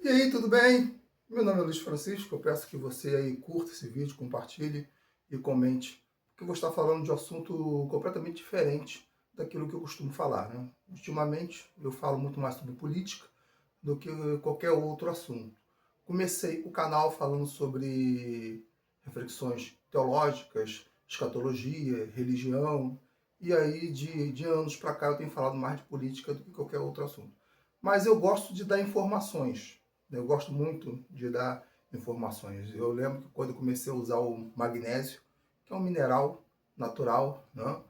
E aí, tudo bem? Meu nome é Luiz Francisco, eu peço que você aí curta esse vídeo, compartilhe e comente, porque eu vou estar falando de um assunto completamente diferente daquilo que eu costumo falar, né? Ultimamente, eu falo muito mais sobre política do que qualquer outro assunto. Comecei o canal falando sobre reflexões teológicas, escatologia, religião, e aí de anos para cá eu tenho falado mais de política do que qualquer outro assunto. Mas eu gosto de dar informações, né? Eu gosto muito de dar informações. Eu lembro que quando eu comecei a usar o magnésio, que é um mineral natural, né?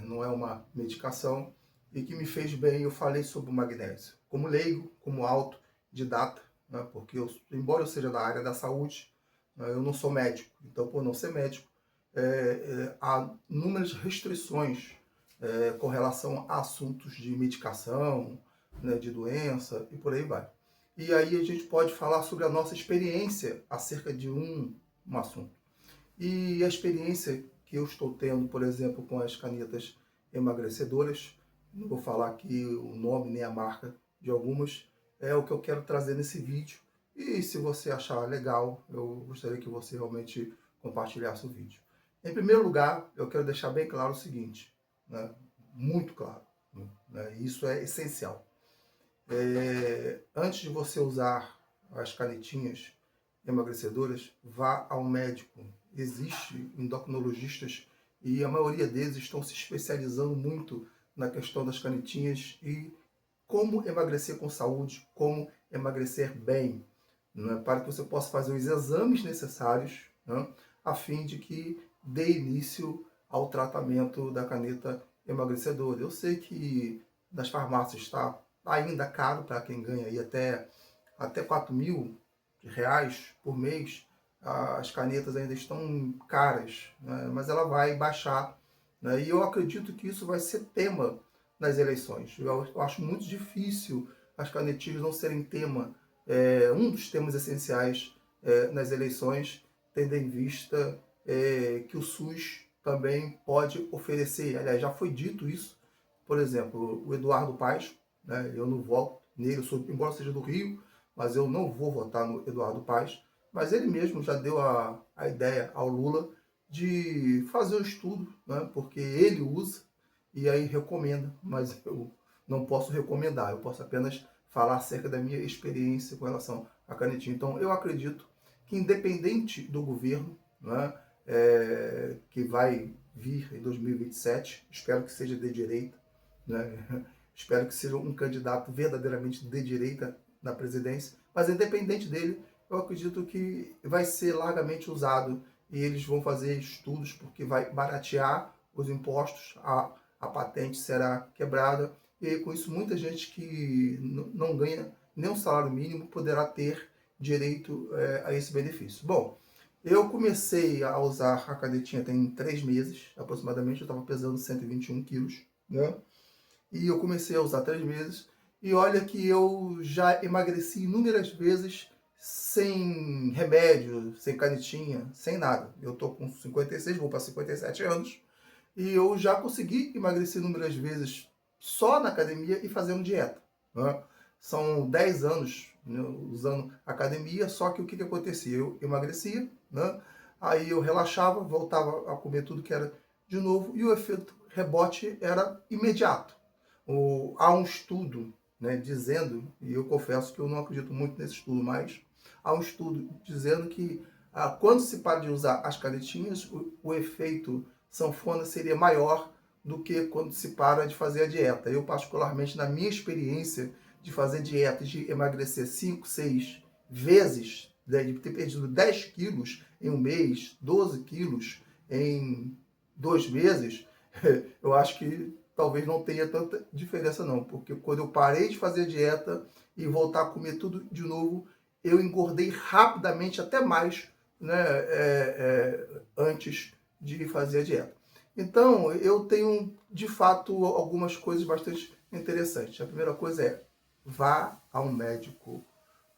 Não é uma medicação, e que me fez bem, eu falei sobre o magnésio. Como leigo, como autodidata, né? Porque embora eu seja da área da saúde, né, eu não sou médico. Então, por não ser médico, há inúmeras restrições com relação a assuntos de medicação, né, de doença e por aí vai. E aí a gente pode falar sobre a nossa experiência acerca de um assunto. E a experiência que eu estou tendo, por exemplo, com as canetas emagrecedoras, não vou falar aqui o nome nem a marca de algumas, é o que eu quero trazer nesse vídeo. E se você achar legal, eu gostaria que você realmente compartilhasse o vídeo. Em primeiro lugar, eu quero deixar bem claro o seguinte, né? Muito claro, né? Isso é essencial. Antes de você usar as canetinhas emagrecedoras, vá ao médico. Existem endocrinologistas e a maioria deles estão se especializando muito na questão das canetinhas e como emagrecer com saúde, como emagrecer bem, né? Para que você possa fazer os exames necessários, né? A fim de que dê início ao tratamento da caneta emagrecedora. Eu sei que nas farmácias está ainda caro para quem ganha aí até 4.000 reais por mês. As canetas ainda estão caras, né? Mas ela vai baixar, né? E eu acredito que isso vai ser tema nas eleições. Eu acho muito difícil as canetinhas não serem tema, um dos temas essenciais nas eleições, tendo em vista que o SUS também pode oferecer. Aliás, já foi dito isso. Por exemplo, o Eduardo Paes, né, eu não voto nele, embora seja do Rio, mas eu não vou votar no Eduardo Paes. Mas ele mesmo já deu a ideia ao Lula de fazer o estudo, né, porque ele usa e aí recomenda, mas eu não posso recomendar, eu posso apenas falar acerca da minha experiência com relação à canetinha. Então, eu acredito que independente do governo, né, que vai vir em 2027, espero que seja de direita, né, espero que seja um candidato verdadeiramente de direita na presidência, mas independente dele, eu acredito que vai ser largamente usado e eles vão fazer estudos porque vai baratear os impostos, a patente será quebrada, e aí, com isso muita gente que não ganha nem um salário mínimo poderá ter direito a esse benefício. Bom, eu comecei a usar a canetinha tem 3 meses, aproximadamente, eu estava pesando 121 quilos, né? E eu comecei a usar 3 meses, e olha que eu já emagreci inúmeras vezes sem remédio, sem canetinha, sem nada. Eu tô com 56, vou para 57 anos, e eu já consegui emagrecer inúmeras vezes só na academia e fazendo dieta, né? São 10 anos, né, usando academia, só que o que acontecia? Eu emagrecia, né? Aí eu relaxava, voltava a comer tudo que era de novo, e o efeito rebote era imediato. Há um estudo, né, dizendo, e eu confesso que eu não acredito muito nesse estudo, mas há um estudo dizendo que quando se para de usar as canetinhas, o efeito sanfona seria maior do que quando se para de fazer a dieta. Eu, particularmente, na minha experiência de fazer dieta, de emagrecer 5, 6 vezes, né, de ter perdido 10 quilos em um mês, 12 quilos em 2 meses, eu acho que talvez não tenha tanta diferença não, porque quando eu parei de fazer dieta e voltar a comer tudo de novo, eu engordei rapidamente, até mais, né, antes de fazer a dieta. Então, eu tenho, de fato, algumas coisas bastante interessantes. A primeira coisa é, vá ao médico.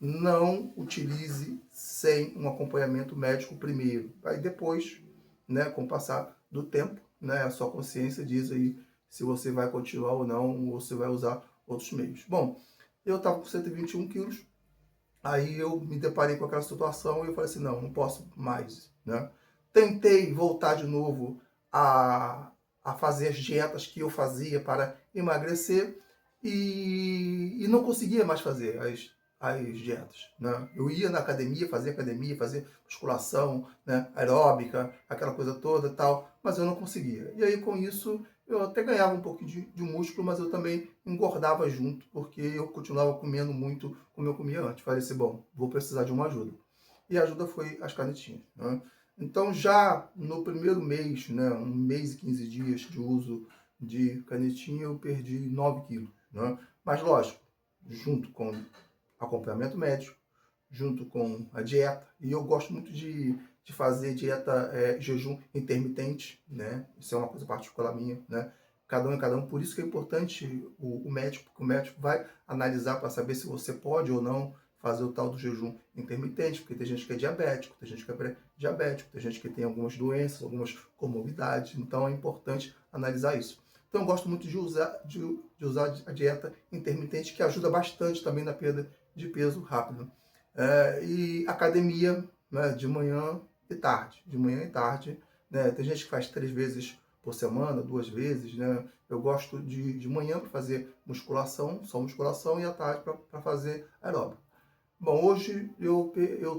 Não utilize sem um acompanhamento médico primeiro. Aí depois, né, com o passar do tempo, né, a sua consciência diz aí se você vai continuar ou não, ou se vai usar outros meios. Bom, eu estava com 121 quilos, Aí eu me deparei com aquela situação e eu falei assim, não, não posso mais, né? Tentei voltar de novo a fazer as dietas que eu fazia para emagrecer e não conseguia mais fazer as dietas, né? Eu ia na academia, fazia musculação, né, aeróbica, aquela coisa toda e tal, mas eu não conseguia. E aí com isso eu até ganhava um pouco de músculo, mas eu também engordava junto, porque eu continuava comendo muito como eu comia antes. Falei assim, bom, vou precisar de uma ajuda. E a ajuda foi as canetinhas, né? Então já no primeiro mês, né, 1 mês e 15 dias de uso de canetinha, eu perdi 9 quilos, né? Mas lógico, junto com acompanhamento médico, junto com a dieta. E eu gosto muito de fazer dieta jejum intermitente, né? Isso é uma coisa particular minha, né? Cada um. Por isso que é importante o médico, porque o médico vai analisar para saber se você pode ou não fazer o tal do jejum intermitente, porque tem gente que é diabético, tem gente que é pré-diabético, tem gente que tem algumas doenças, algumas comorbidades, então é importante analisar isso. Então eu gosto muito de usar a dieta intermitente, que ajuda bastante também na perda de peso rápido. E academia, né, de manhã e tarde, né? Tem gente que faz 3 vezes por semana, 2 vezes, né? Eu gosto de manhã para fazer musculação, só musculação, e à tarde para fazer aeróbico. Bom, hoje eu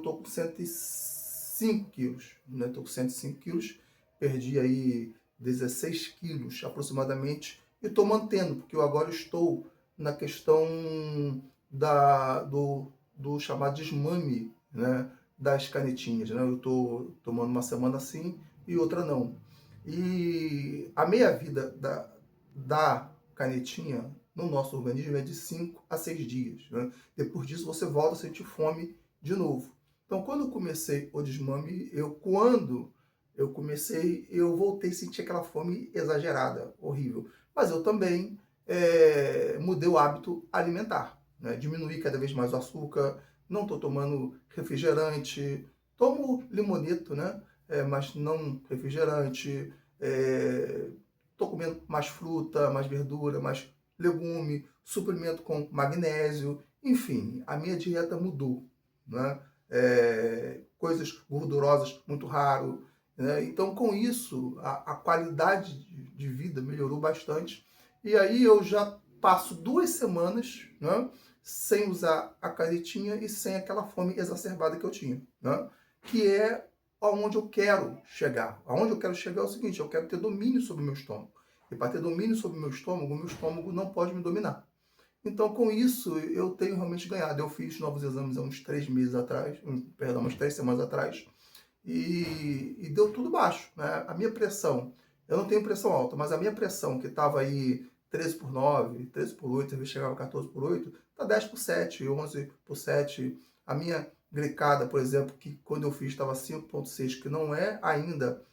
tô com 105 quilos, né? Tô com 105 quilos, perdi aí 16 quilos aproximadamente e estou mantendo, porque eu agora estou na questão do chamado desmame, né? Das canetinhas, né? Eu estou tomando uma semana sim e outra não. E a meia-vida da canetinha no nosso organismo é de 5 a 6 dias, né? Depois disso, você volta a sentir fome de novo. Então, quando eu comecei o desmame, quando eu comecei, eu voltei a sentir aquela fome exagerada, horrível. Mas eu também mudei o hábito alimentar, né? Diminuí cada vez mais o açúcar, não estou tomando refrigerante, tomo limoneto, né? Mas não refrigerante. Estou comendo mais fruta, mais verdura, mais legume, suplemento com magnésio, enfim, a minha dieta mudou, né? Coisas gordurosas muito raro, né? Então com isso a qualidade de vida melhorou bastante e aí eu já passo 2 semanas, né, sem usar a canetinha e sem aquela fome exacerbada que eu tinha, né? Que é aonde eu quero chegar. Aonde eu quero chegar é o seguinte, eu quero ter domínio sobre o meu estômago. E para ter domínio sobre o meu estômago não pode me dominar. Então, com isso, eu tenho realmente ganhado. Eu fiz novos exames há uns 3 meses atrás, perdão, umas 3 semanas atrás, e deu tudo baixo, né? A minha pressão, eu não tenho pressão alta, mas a minha pressão, que estava aí 13/9, 13/8, às vezes chegava a 14/8, está 10/7, 11/7. A minha glicada, por exemplo, que quando eu fiz estava 5,6, que não é ainda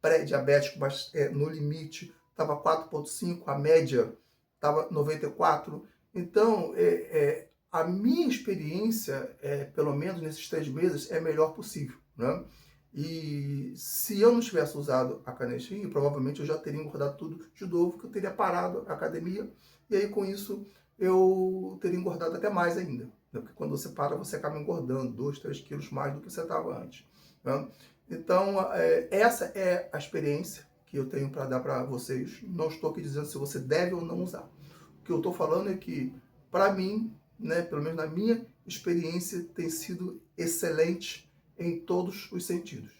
pré-diabético, mas no limite, estava 4,5, a média estava 94. Então, a minha experiência, pelo menos nesses 3 meses, é a melhor possível, né? E se eu não tivesse usado a canetinha, provavelmente eu já teria engordado tudo de novo, que eu teria parado a academia, e aí com isso eu teria engordado até mais ainda, né? Porque quando você para, você acaba engordando 2, 3 quilos mais do que você estava antes, né? Então, essa é a experiência que eu tenho para dar para vocês. Não estou aqui dizendo se você deve ou não usar. O que eu estou falando é que, para mim, né, pelo menos na minha experiência, tem sido excelente em todos os sentidos.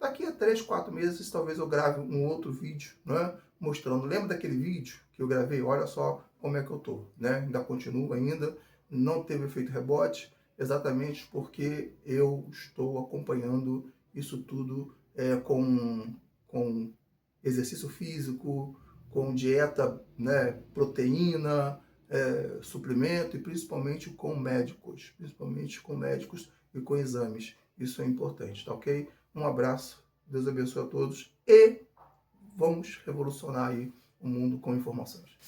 Daqui a 3, 4 meses, talvez eu grave um outro vídeo, né, mostrando. Lembra daquele vídeo que eu gravei? Olha só como é que eu estou, né? Ainda continuo ainda, não teve efeito rebote, exatamente porque eu estou acompanhando isso tudo com exercício físico, com dieta, né, proteína, suplemento e principalmente com médicos e com exames. Isso é importante, tá ok? Um abraço, Deus abençoe a todos e vamos revolucionar aí o mundo com informações.